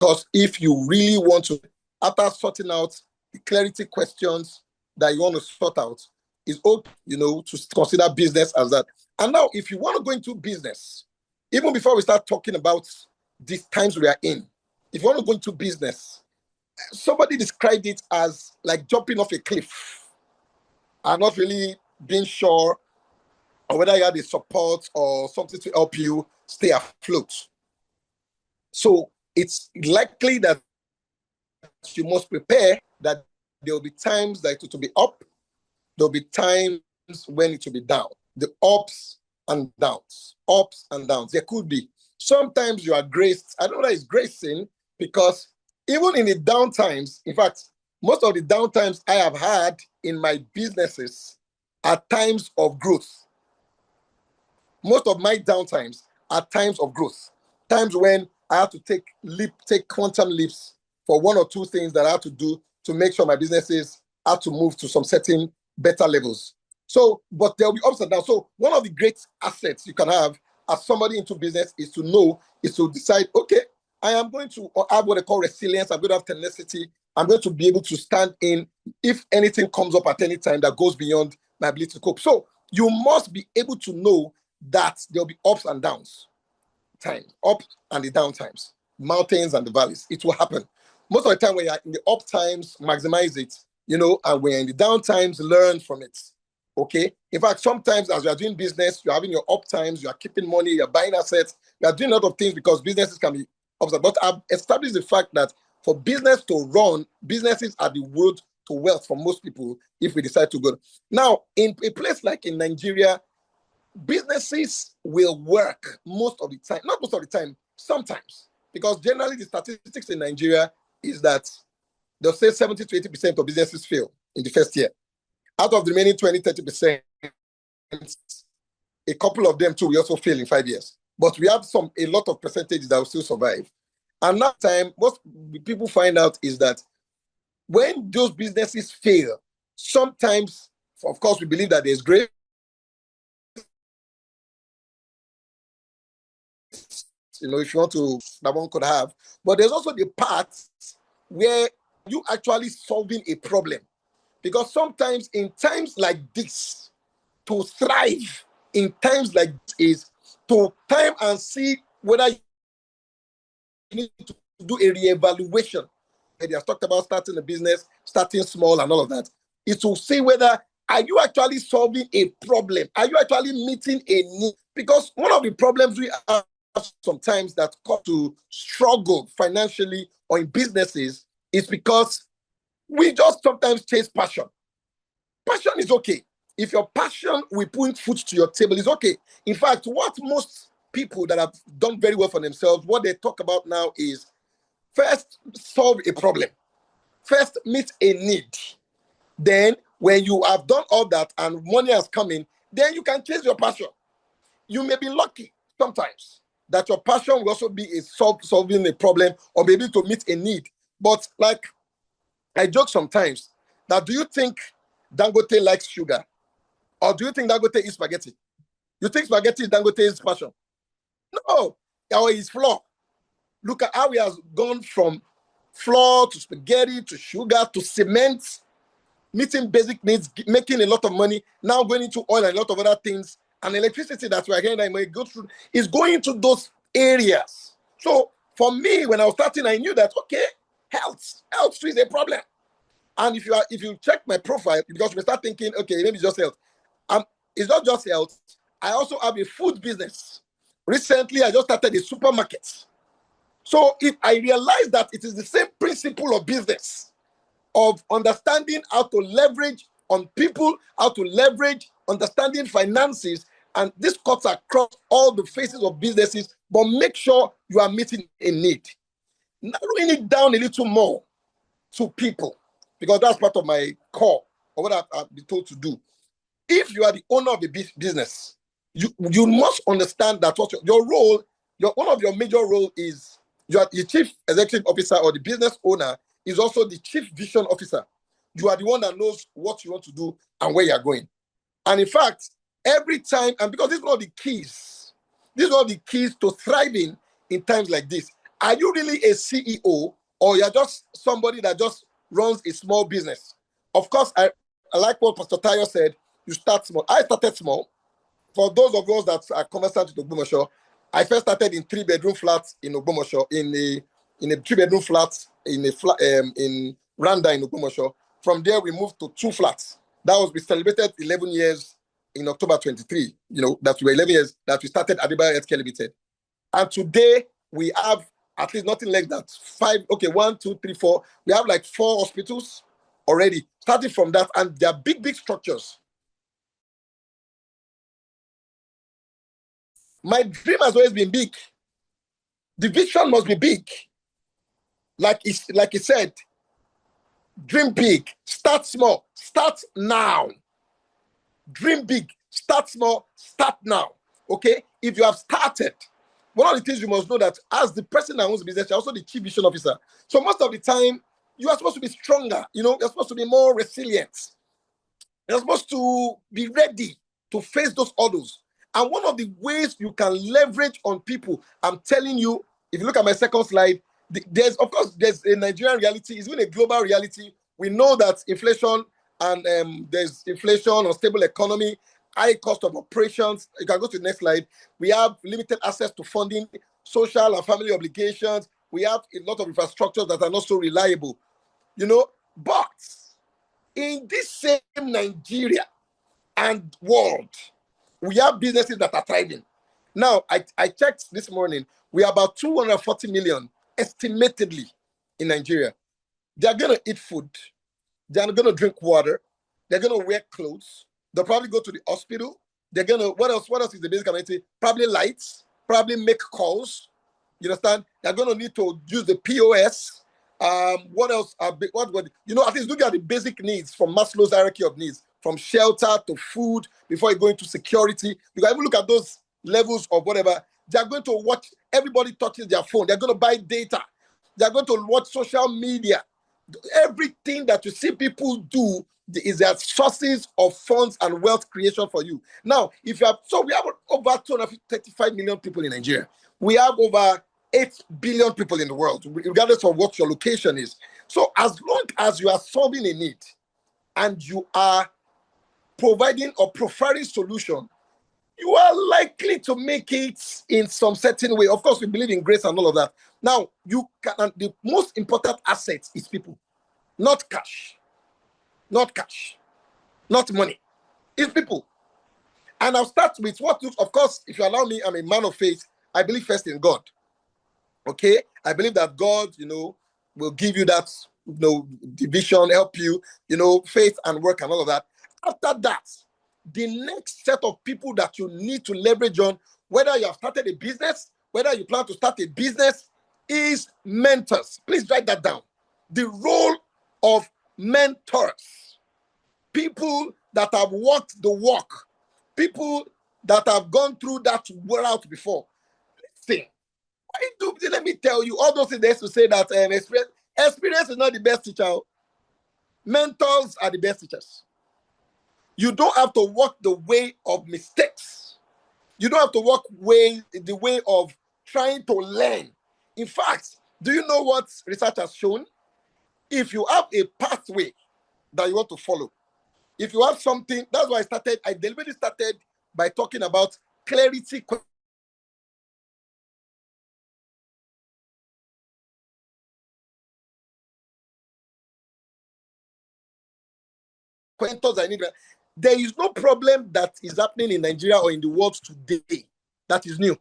Because if you really want to, after sorting out the clarity questions that you want to sort out, it's okay, to consider business as that. And now, if you want to go into business, even before we start talking about these times we are in, if you want to go into business, somebody described it as like jumping off a cliff and not really being sure or whether you had the support or something to help you stay afloat. So it's likely that you must prepare that there will be times that it will be up, there will be times when it will be down. The ups and downs, ups and downs. There could be. Sometimes you are graced. I don't know that it's gracing because even in the down times, in fact, most of the down times I have had in my businesses are times of growth. Most of my down times are times of growth. Times when I have to take quantum leaps for one or two things that I have to do to make sure my businesses have to move to some certain better levels. So, but there'll be ups and downs. So one of the great assets you can have as somebody into business is to decide, okay, I am going to have what I call resilience. I'm going to have tenacity. I'm going to be able to stand in if anything comes up at any time that goes beyond my ability to cope. So you must be able to know that there'll be ups and downs, up and the down times, mountains and the valleys. It will happen. Most of the time when you're in the up times, maximize it, and when you're in the down times, learn from it. Okay. In fact, sometimes as you are doing business, you're having your up times, you are keeping money, you're buying assets, you are doing a lot of things because businesses can be ups. But I've established the fact that for business to run, businesses are the road to wealth for most people if we decide to go. Now, in a place like in Nigeria, businesses will work most of the time, not most of the time, sometimes, because generally the statistics in Nigeria is that they'll say 70 to 80% of businesses fail in the first year. Out of the remaining 20, 30%, a couple of them too will also fail in 5 years. But we have a lot of percentages that will still survive. And that time, what people find out is that when those businesses fail, sometimes, of course, we believe that there's grace. If you want to, that one could have. But there's also the part where you actually solving a problem. Because sometimes in times like this, to thrive in times like this is to time and see whether you need to do a reevaluation. They have talked about starting a business, starting small and all of that. Is to see whether are you actually solving a problem? Are you actually meeting a need? Because one of the problems we have sometimes that cause to struggle financially or in businesses is because we just sometimes chase passion. Passion is okay. If your passion will put food to your table, is okay. In fact, what most people that have done very well for themselves, what they talk about now is first solve a problem. First meet a need. Then when you have done all that and money has come in, then you can chase your passion. You may be lucky sometimes that your passion will also be solving a problem or maybe to meet a need. But like I joke sometimes, now do you think Dangote likes sugar? Or do you think Dangote eats spaghetti? You think spaghetti is Dangote's passion? No, or his flour. Look at how he has gone from flour to spaghetti to sugar to cement, meeting basic needs, making a lot of money, now going into oil and a lot of other things. And electricity that we are getting that may go through is going into those areas. So for me, when I was starting, I knew that, okay, health is a problem. And if you check my profile, because we start thinking, okay, maybe it's just health. It's not just health. I also have a food business. Recently, I just started a supermarket. So if I realized that it is the same principle of business, of understanding how to leverage on people, how to leverage, understanding finances, and this cuts across all the phases of businesses, but make sure you are meeting a need. Narrowing it down a little more to people, because that's part of my core, or what I've been told to do. If you are the owner of a business, you must understand that what your role, one of your major role is you are the chief executive officer, or the business owner is also the chief vision officer. You are the one that knows what you want to do and where you are going. And in fact, every time, and because this is one of the keys to thriving in times like this, Are you really a CEO, or you're just somebody that just runs a small business? Of course, I like what Pastor Tayo said. You start small. I started small. For those of us that are conversant with Ogbomoso, I first started in 3-bedroom flats in Ogbomoso, in a 3-bedroom flat in Randa in Ogbomoso. From there, we moved to 2 flats. That was, we celebrated 11 years in October 23. That we were 11 years that we started Adebayo Adekunle Limited. And today we have at least nothing less than 5. Okay, 1, 2, 3, 4. We have like 4 hospitals already. Starting from that, and they are big structures. My dream has always been big. The vision must be big. Like he said, dream big, start small, start now. Dream big, start small, start now. Okay? If you have started, one of the things you must know that as the person that owns the business, you're also the chief vision officer. So most of the time, you are supposed to be stronger. You're supposed to be more resilient. You're supposed to be ready to face those hurdles. And one of the ways you can leverage on people, I'm telling you, if you look at my second slide, there's a Nigerian reality, it's even a global reality. We know that inflation and there's inflation, unstable economy, high cost of operations. You can go to the next slide. We have limited access to funding, social and family obligations. We have a lot of infrastructures that are not so reliable, But in this same Nigeria and world, we have businesses that are thriving. Now, I checked this morning, we are about 240 million estimatedly in Nigeria. They're going to eat food. They're going to drink water. They're going to wear clothes. They'll probably go to the hospital. They're going to, what else is the basic community? Probably lights, probably make calls. You understand? They're going to need to use the POS. What else? At least look at the basic needs from Maslow's hierarchy of needs, from shelter to food before you go into security. You can even look at those levels of whatever. They're going to watch, everybody touches their phone. They're going to buy data. They're going to watch social media. Everything that you see people do is their sources of funds and wealth creation for you. Now, we have over 235 million people in Nigeria. We have over 8 billion people in the world, regardless of what your location is. So as long as you are solving a need and you are providing or preferring solution, you are likely to make it in some certain way. Of course, we believe in grace and all of that. Now, the most important asset is people, not cash, not money. It's people. And I'll start with of course, if you allow me, I'm a man of faith. I believe first in God. Okay? I believe that God, will give you that, division, help you, faith and work and all of that. After that, the next set of people that you need to leverage on, whether you have started a business, whether you plan to start a business, is mentors. Please write that down. The role of mentors. People that have walked the walk. People that have gone through that route before. Listen, let me tell you, all those things they used to say that experience is not the best teacher. Mentors are the best teachers. You don't have to walk the way of mistakes. You don't have to walk the way of trying to learn. In fact, do you know what research has shown? If you have a pathway that you want to follow, if you have something, that's why I deliberately started by talking about clarity. I need. There is no problem that is happening in Nigeria or in the world today that is new.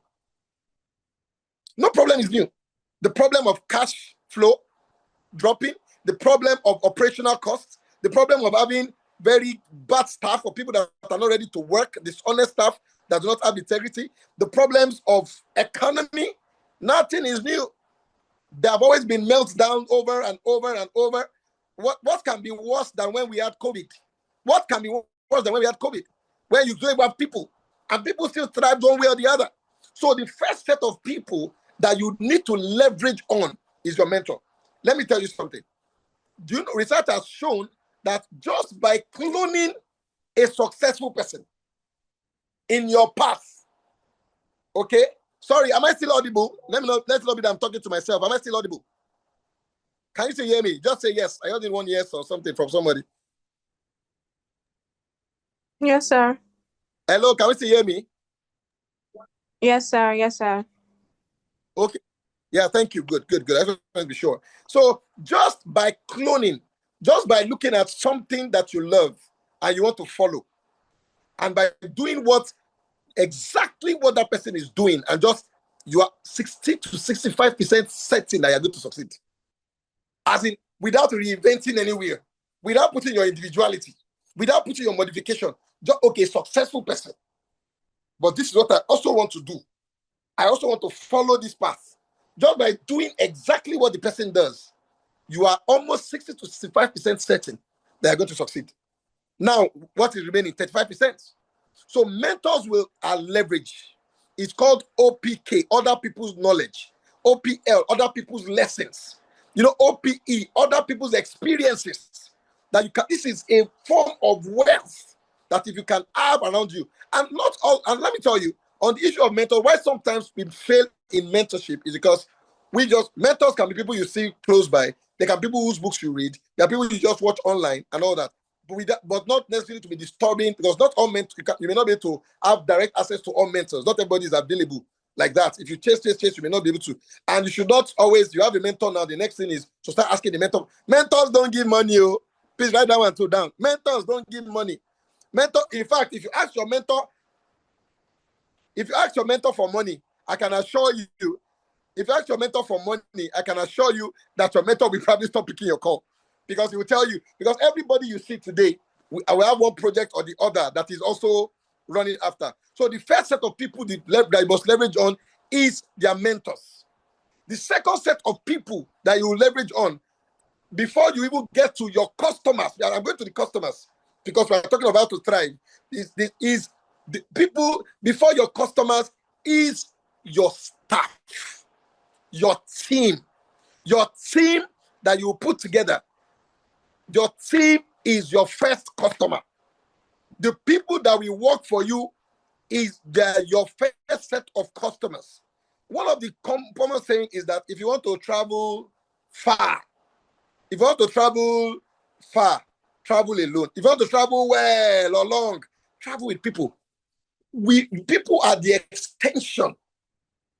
No problem is new. The problem of cash flow dropping, the problem of operational costs, the problem of having very bad staff or people that are not ready to work, dishonest staff that do not have integrity, the problems of economy, nothing is new. They have always been melted down over and over and over. What can be worse than when we had COVID? What can be worse than when we had COVID? Where you don't have people, and people still thrive one way or the other. So the first set of people that you need to leverage on is your mentor. Let me tell you something. Do you know, research has shown that just by cloning a successful person in your path, okay, Sorry, am I still audible? Let me know. Let's not be that I'm talking to myself. Am I still audible? Can you still hear me? Just say yes. I heard in one yes or something from somebody. Yes, sir. Hello, can we still hear me? Yes, sir. Yes, sir. Okay. Yeah, thank you. Good. I just want to be sure. So just by cloning, just by looking at something that you love and you want to follow, and by doing exactly what that person is doing, and just you are 60 to 65% certain that you're going to succeed. As in, without reinventing anywhere, without putting your individuality, without putting your modification, just okay, successful person. But this is what I also want to do. I also want to follow this path. Just by doing exactly what the person does, you are almost 60 to 65% certain they are going to succeed. Now, what is remaining? 35%. So mentors will leverage. It's called OPK, other people's knowledge. OPL, other people's lessons. OPE, other people's experiences. That you can. This is a form of wealth that if you can have around you, and not all. And let me tell you, on the issue of mentor, why sometimes we fail in mentorship is because mentors can be people you see close by. They can be people whose books you read. There are people you just watch online and all that. But not necessarily to be disturbing, because not all mentors, you may not be able to have direct access to all mentors. Not everybody is available like that. If you chase, you may not be able to. And you should not always, you have a mentor now, the next thing is to start asking the mentor. Mentors don't give money, oh. Please write that one too down. Mentors don't give money. In fact, if you ask your mentor for money, I can assure you, if you ask your mentor for money, I can assure you that your mentor will probably stop picking your call, because he will tell you, because everybody you see today, we have one project or the other that is also running after. So the first set of people that you must leverage on is their mentors. The second set of people that you will leverage on before you even get to your customers, I'm going to the customers because we're talking about to thrive, is the people before your customers is your staff. Your team that you put together. Your team is your first customer. The people that will work for you is your first set of customers. One of the common saying is that if you want to travel far, travel alone. If you want to travel well or long, travel with people. People are the extension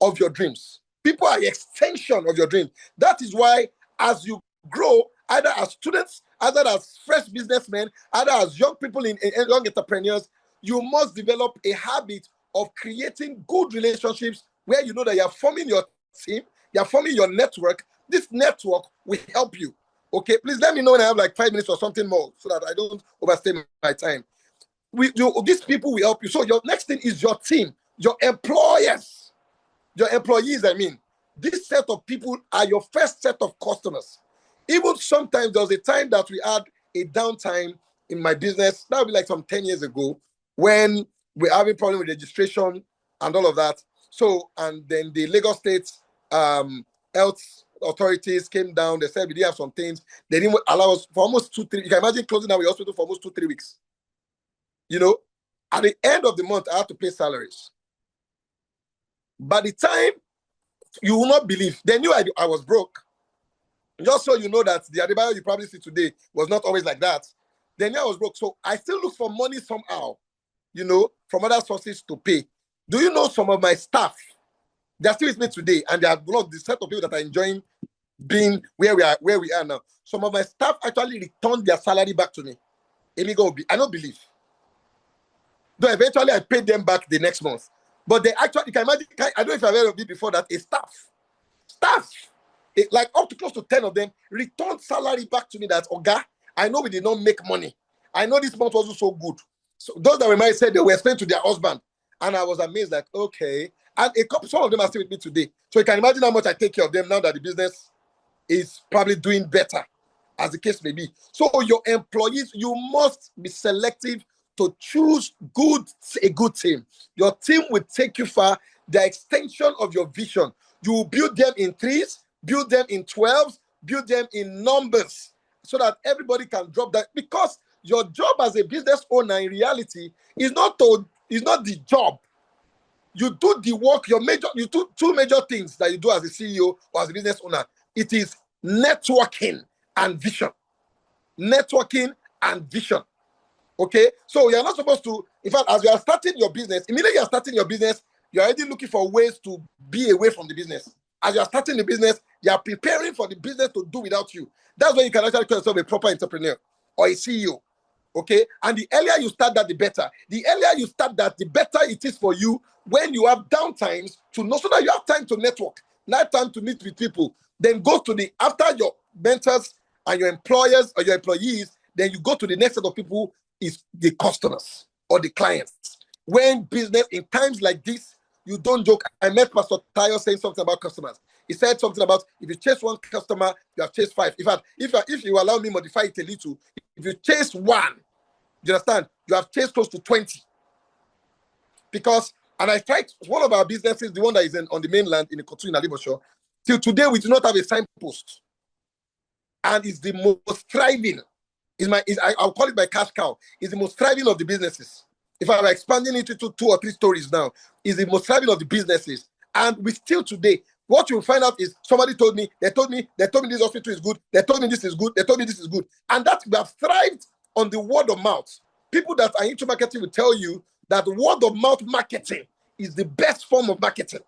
of your dreams. People are the extension of your dream. That is why, as you grow, either as students, either as fresh businessmen, either as young people in young entrepreneurs, you must develop a habit of creating good relationships where you know that you're forming your team, you're forming your network. This network will help you. Okay, please let me know when I have like 5 minutes or something more so that I don't overstay my time. These people will help you. So your next thing is your team, your employers. Your employees, this set of people are your first set of customers. Even sometimes there was a time that we had a downtime in my business. That would be like some 10 years ago when we're having problem with registration and all of that. So, and then the Lagos State health authorities came down. They said we didn't have some things. They didn't allow us for almost 2-3. You can imagine closing down the hospital for almost 2-3 weeks. At the end of the month, I had to pay salaries. By the time, you will not believe, they knew I was broke. Just so you know that the Adebayo you probably see today was not always like that. They knew I was broke. So I still look for money somehow, from other sources to pay. Do you know some of my staff, they're still with me today, and they are one of the set of people that are enjoying being where we are now. Some of my staff actually returned their salary back to me. I don't believe. Though eventually I paid them back the next month. But they actually, you can imagine, I don't know if I've heard of it before, that a staff, like up to close to 10 of them, returned salary back to me that, Oga, I know we did not make money. I know this month wasn't so good. So those that might say they were explaining to their husband. And I was amazed, like, okay. And some of them are still with me today. So you can imagine how much I take care of them now that the business is probably doing better, as the case may be. So your employees, you must be selective to choose a good team. Your team will take you far. The extension of your vision. You will build them in 3s, build them in 12s, build them in numbers, so that everybody can drop that. Because your job as a business owner in reality is not the job. You do the work, you do two major things that you do as a CEO or as a business owner. It is networking and vision. Networking and vision. Okay? So you're not supposed to, in fact, as you are starting your business, immediately you're starting your business, you're already looking for ways to be away from the business. As you're starting the business, you're preparing for the business to do without you. That's when you can actually call yourself a proper entrepreneur or a CEO. Okay? And the earlier you start that, the better. The earlier you start that, the better it is for you when you have downtimes to know, so that you have time to network, not time to meet with people. Then go to the, after your mentors and your employers or your employees, then you go to the next set of people, is the customers or the clients. When business, in times like this, you don't joke. I met Pastor Tayo saying something about customers. He said something about, if you chase one customer, you have chased five. In fact, if you allow me modify it a little, if you chase one, you understand, you have chased close to 20. Because, and I tried, one of our businesses, the one that is on the mainland in the Kotu in Alibosho, till today we do not have a signpost. And it's the most thriving. I'll call it my cash cow. It's the most thriving of the businesses. If I'm expanding it into 2 or 3 stories now, it's the most thriving of the businesses. And we still today, what you'll find out is somebody told me this hospital is good, they told me this is good, they told me this is good. And that we have thrived on the word of mouth. People that are into marketing will tell you that word of mouth marketing is the best form of marketing.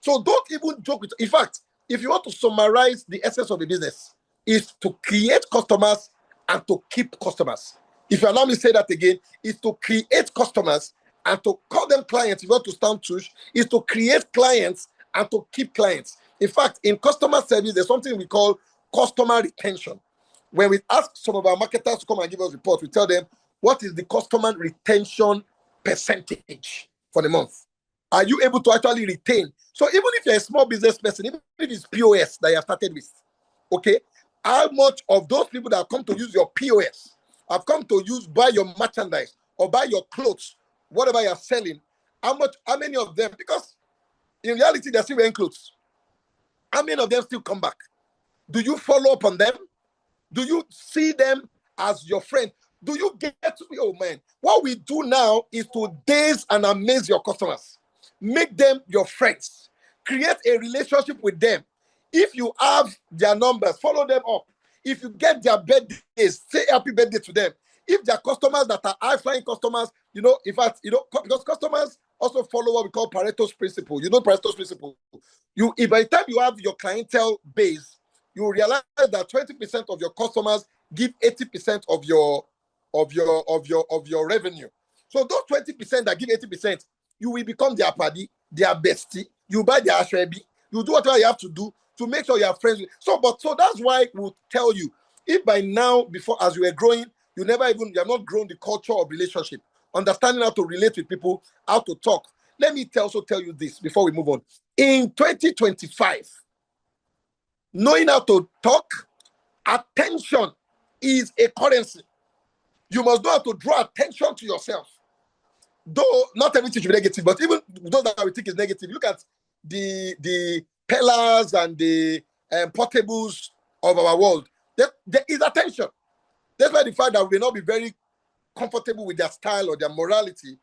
So don't even joke with, in fact, if you want to summarize the essence of the business, is to create customers and to keep customers. If you allow me to say that again, is to create customers and to call them clients. If you want to stand tush, is to create clients and to keep clients. In fact, in customer service, there's something we call customer retention. When we ask some of our marketers to come and give us reports, we tell them, what is the customer retention percentage for the month? Are you able to actually retain? So even if you're a small business person, even if it's POS that you have started with, okay, how much of those people that have come to use your POS, have come to buy your merchandise or buy your clothes, whatever you're selling, how many of them, because in reality, they're still wearing clothes. How many of them still come back? Do you follow up on them? Do you see them as your friend? Do you get to be, oh man, what we do now is to daze and amaze your customers. Make them your friends. Create a relationship with them. If you have their numbers, follow them up. If you get their birthdays, say happy birthday to them. If they're customers that are high-flying customers, in fact, because customers also follow what we call Pareto's principle. You know Pareto's principle. If by the time you have your clientele base, you realize that 20% of your customers give 80% of your revenue. So those 20% that give 80%, you will become their paddy, their bestie. You buy their ashrebi. You do whatever you have to do to make sure you are friends with. So that's why we'll tell you, if by now, before, as you were growing, you have not grown the culture of relationship, understanding how to relate with people, how to talk. Let me also tell you this before we move on. In 2025, knowing how to talk, attention is a currency. You must know how to draw attention to yourself. Though not everything should be negative, but even those that we think is negative, look at the pillars and the portables of our world. There is attention. That's why the fact that we may not be very comfortable with their style or their morality,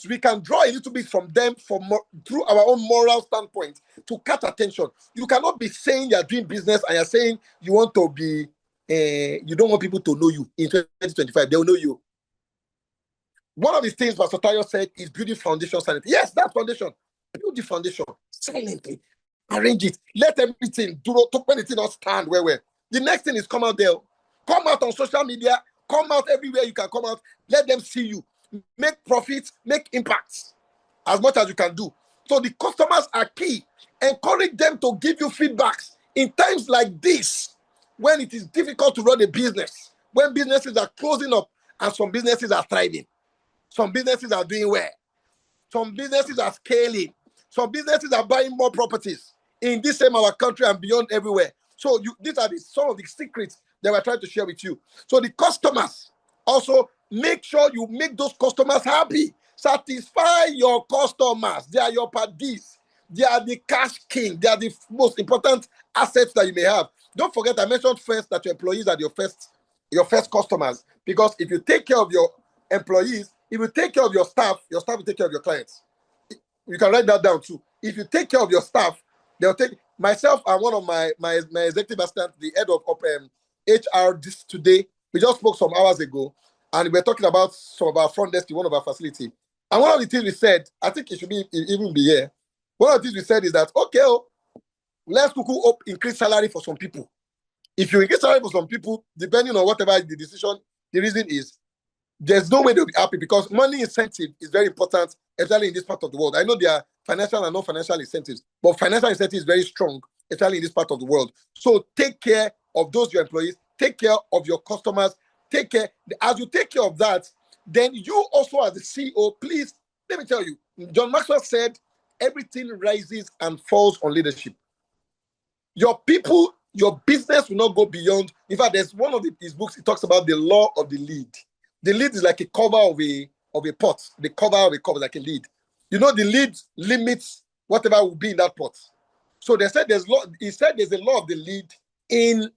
we can draw a little bit from them through our own moral standpoint to catch attention. You cannot be saying you're doing business and you're saying you want to be, you don't want people to know you in 2025. They'll know you. One of the things Pastor Tayo said is building foundation silently. Yes, that foundation. Build the foundation silently. Arrange it. Let everything when it not stand where. The next thing is come out there. Come out on social media. Come out everywhere you can come out. Let them see you. Make profits. Make impacts as much as you can do. So the customers are key. Encourage them to give you feedbacks in times like this, when it is difficult to run a business, when businesses are closing up and some businesses are thriving. Some businesses are doing well. Some businesses are scaling. Some businesses are buying more properties in this same our country and beyond everywhere. So these are some of the secrets that we're trying to share with you. So the customers, also make sure you make those customers happy. Satisfy your customers. They are your paddies. They are the cash king. They are the most important assets that you may have. Don't forget, I mentioned first that your employees are your first customers. Because if you take care of your employees, if you take care of your staff will take care of your clients. You can write that down too. If you take care of your staff, they'll take myself and one of my executive assistant, the head of HR this today. We just spoke some hours ago, and we're talking about some of our front desk in one of our facility. And one of the things we said, I think it should be even be here. One of the things we said is that okay, let's increase salary for some people. If you increase salary for some people, depending on whatever the decision, the reason is, there's no way they'll be happy because money incentive is very important, especially in this part of the world. I know there are financial and non-financial incentives, but financial incentive is very strong, especially in this part of the world. So take care of those your employees, take care of your customers, take care. As you take care of that, then you also as the CEO, please, let me tell you, John Maxwell said, everything rises and falls on leadership. Your people, your business will not go beyond. In fact, there's one of his books, he talks about the law of the lead. The lead is like a cover of a pot. The cover of a cup is like a lead. You know, the lead limits whatever will be in that pot. So they said he said there's a law of the lead in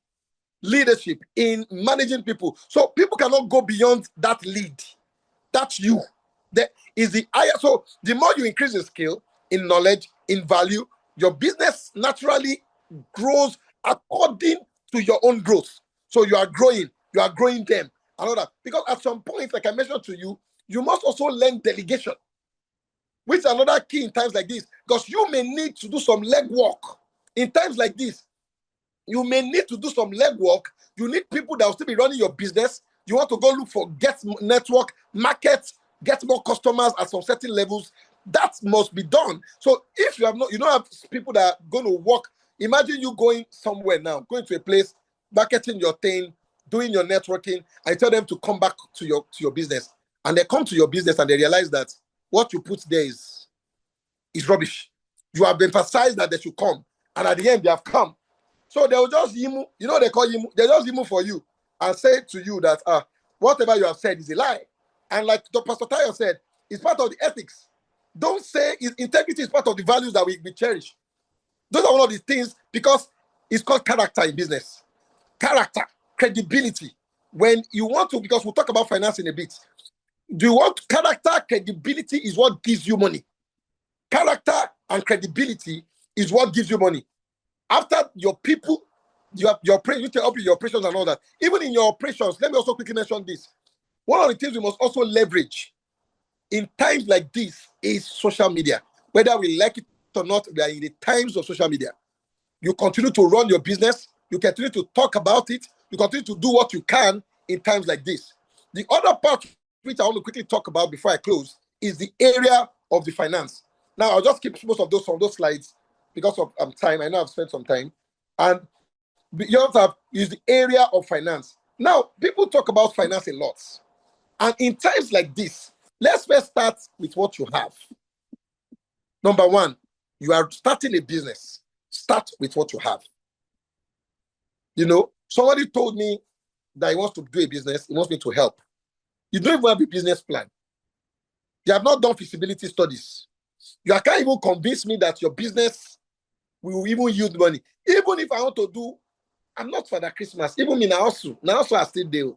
leadership, in managing people. So people cannot go beyond that lead. That's you. That is the higher. So the more you increase the skill in knowledge, in value, your business naturally grows according to your own growth. So you are growing them and all that. Because at some point, like I mentioned to you, you must also learn delegation, which is another key in times like this. Because you may need to do some legwork in times like this. You may need to do some legwork. You need people that will still be running your business. You want to go look for network, market, get more customers at some certain levels. That must be done. So if you don't have people that are going to work. Imagine you going somewhere now, going to a place, marketing your thing, doing your networking. I tell them to come back to your business, and they come to your business and they realize that what you put there is rubbish. You have emphasized that they should come, and at the end they have come. So they will just yimu, they call yimu. They just yimu for you and say to you that whatever you have said is a lie. And like Pastor Tayo said, it's part of the ethics. Don't say integrity is part of the values that we cherish. Those are one of the things, because it's called character in business. Character, credibility. When you want to, because we'll talk about finance in a bit. Do you want character? Credibility is what gives you money. Character and credibility is what gives you money. After your people, you have your operations and all that. Even in your operations, let me also quickly mention this. One of the things we must also leverage in times like this is social media. Whether we like it or not, we are in the times of social media. You continue to run your business. You continue to talk about it. You continue to do what you can in times like this. The other part, which I want to quickly talk about before I close, is the area of the finance. Now, I'll just keep most of those from those slides because of time. I know I've spent some time. And beyond that is the area of finance. Now, people talk about finance a lot. And in times like this, let's first start with what you have. Number one, you are starting a business. Start with what you have. Somebody told me that he wants to do a business. He wants me to help. You don't even have a business plan. You have not done feasibility studies. You can't even convince me that your business will even yield money. Even if I want to do, I'm not Father Christmas. Even me now also I still do.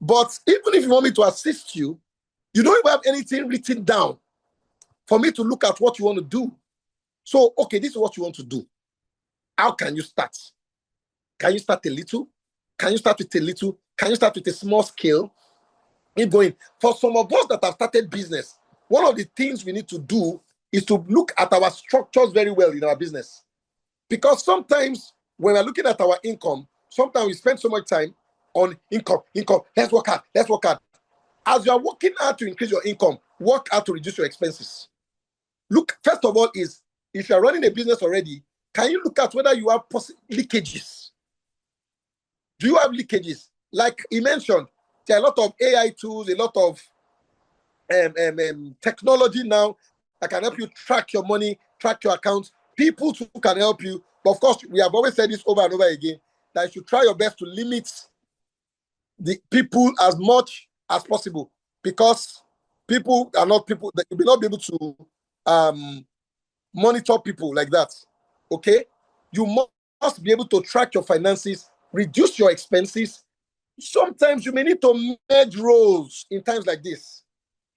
But even if you want me to assist you, you don't even have anything written down for me to look at what you want to do. So, okay, this is what you want to do. How can you start? Can you start a little? Can you start with a little? Can you start with a small scale? Keep going. For some of us that have started business, one of the things we need to do is to look at our structures very well in our business. Because sometimes when we're looking at our income, sometimes we spend so much time on income. Let's work hard. As you are working hard to increase your income, work hard to reduce your expenses. Look, first of all, is if you're running a business already, can you look at whether you have leakages? Do you have leakages? Like he mentioned, there are a lot of AI tools, a lot of technology now that can help you track your money, track your accounts. People too can help you. But of course, we have always said this over and over again, that you should try your best to limit the people as much as possible, because people are not people that you will not be able to monitor people like that. Okay, you must be able to track your finances, reduce your expenses. Sometimes you may need to merge roles in times like this.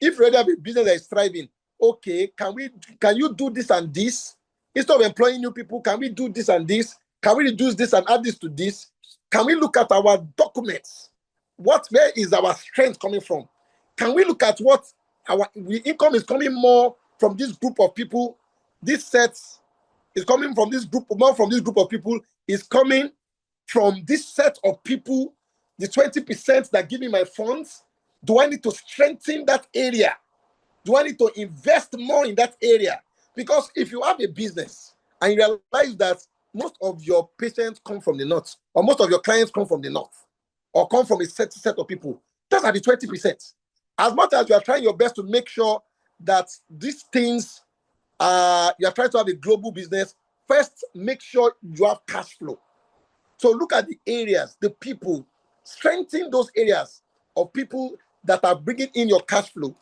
If you already have a business that is thriving, okay, can you do this and this? Instead of employing new people, can we do this and this? Can we reduce this and add this to this? Can we look at our documents? Where is our strength coming from? Can we look at what our income is coming more from this group of people? This set is coming from this group, more from this group of people is coming from this set of people, the 20% that give me my funds. Do I need to strengthen that area? Do I need to invest more in that area? Because if you have a business and you realize that most of your patients come from the north, or most of your clients come from the north, or come from a set of people, those are the 20%. As much as you are trying your best to make sure that these things, you are trying to have a global business, first make sure you have cash flow. So look at the areas, the people, strengthen those areas of people that are bringing in your cash flow,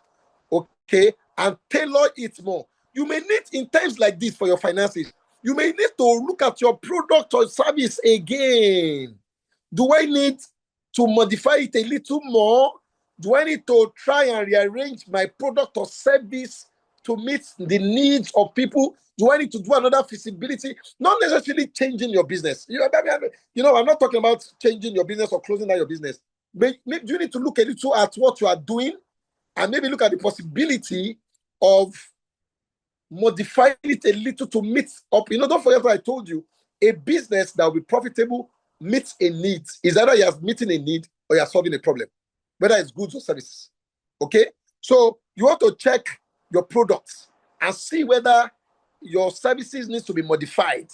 okay, and tailor it more. You may need, in times like this for your finances, you may need to look at your product or service again. Do I need to modify it a little more? Do I need to try and rearrange my product or service to meet the needs of people? Do I need to do another feasibility? Not necessarily changing your business. You know, I'm not talking about changing your business or closing down your business. But you need to look a little at what you are doing and maybe look at the possibility of modifying it a little to meet up. You know, don't forget what I told you. A business that will be profitable meets a need. Is either you're meeting a need or you're solving a problem, whether it's goods or services. Okay? So you want to check your products and see whether your services needs to be modified.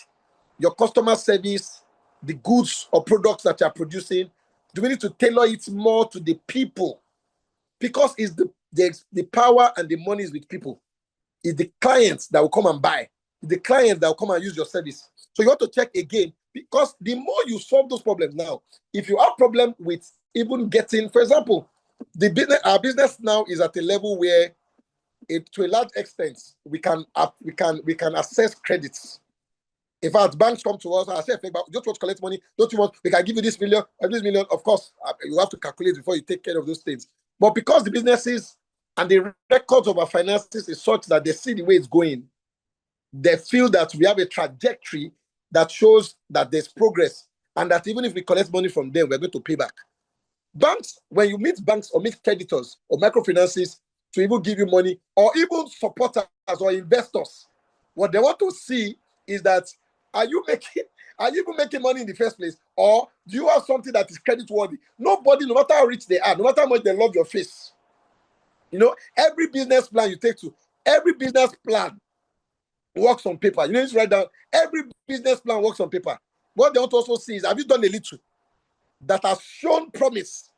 Your customer service, the goods or products that you're producing, do we need to tailor it more to the people? Because it's the power and the money is with people. It's the clients that will come and buy. It's the clients that will come and use your service. So you have to check again, because the more you solve those problems now, if you have problem with even getting, for example, our business now is at a level where, to a large extent, we can assess credits. In fact, banks come to us and say, just want to collect money. Don't you want? We can give you this million, or this million. Of course, you have to calculate before you take care of those things. But because the businesses and the records of our finances is such that they see the way it's going, they feel that we have a trajectory that shows that there's progress, and that even if we collect money from them, we're going to pay back. Banks, when you meet banks or meet creditors or microfinances to even give you money, or even supporters or investors, what they want to see is that, are you even making money in the first place? Or do you have something that is credit worthy? Nobody, no matter how rich they are, no matter how much they love your face, you know, every business plan works on paper. You need to write down, every business plan works on paper. What they want to also see is, have you done a little that has shown promise?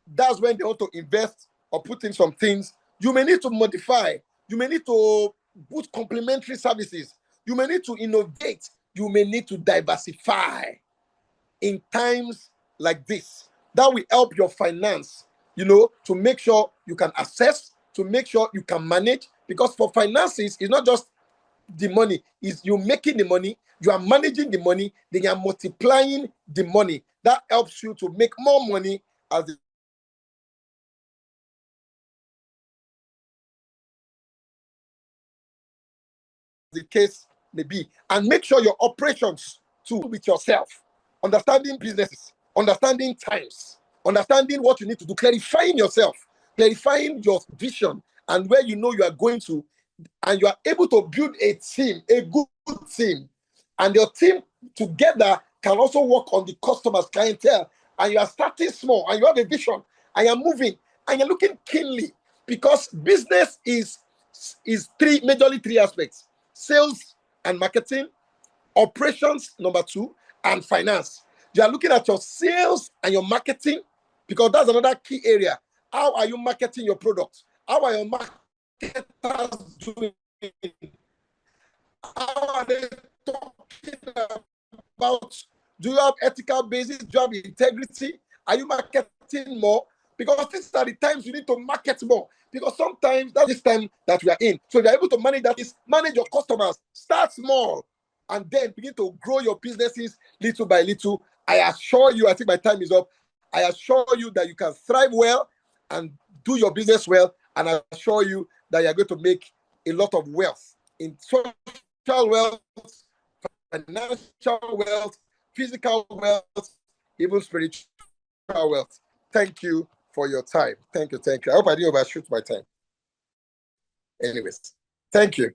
That's when they want to invest or put in some things. You may need to modify. You may need to put complementary services. You may need to innovate. You may need to diversify in times like this. That will help your finance, you know, to make sure you can assess, to make sure you can manage. Because for finances, it's not just the money, is you making the money, you are managing the money, then you are multiplying the money. That helps you to make more money, as the case may be. And make sure your operations too with yourself, understanding businesses, understanding times, understanding what you need to do, clarifying yourself, clarifying your vision and where you know you are going to, and you are able to build a team, a good team, and your team together can also work on the customer's clientele, and you are starting small and you have a vision and you're moving and you're looking keenly, because business is majorly three aspects: sales and marketing, operations number 2, and finance. You are looking at your sales and your marketing, because that's another key area. How are you marketing your products? How are your marketers doing? How are they talking about? Do you have ethical basis? Do you have integrity? Are you marketing more? Because these are the times you need to market more. Because sometimes that's this time that we are in. So if you're able to manage that, is manage your customers. Start small and then begin to grow your businesses little by little. I assure you, I think my time is up. I assure you that you can thrive well and do your business well. And I assure you that you're going to make a lot of wealth in social wealth, financial wealth, physical wealth, even spiritual wealth. Thank you for your time. Thank you. I hope I didn't overshoot my time. Anyways, thank you.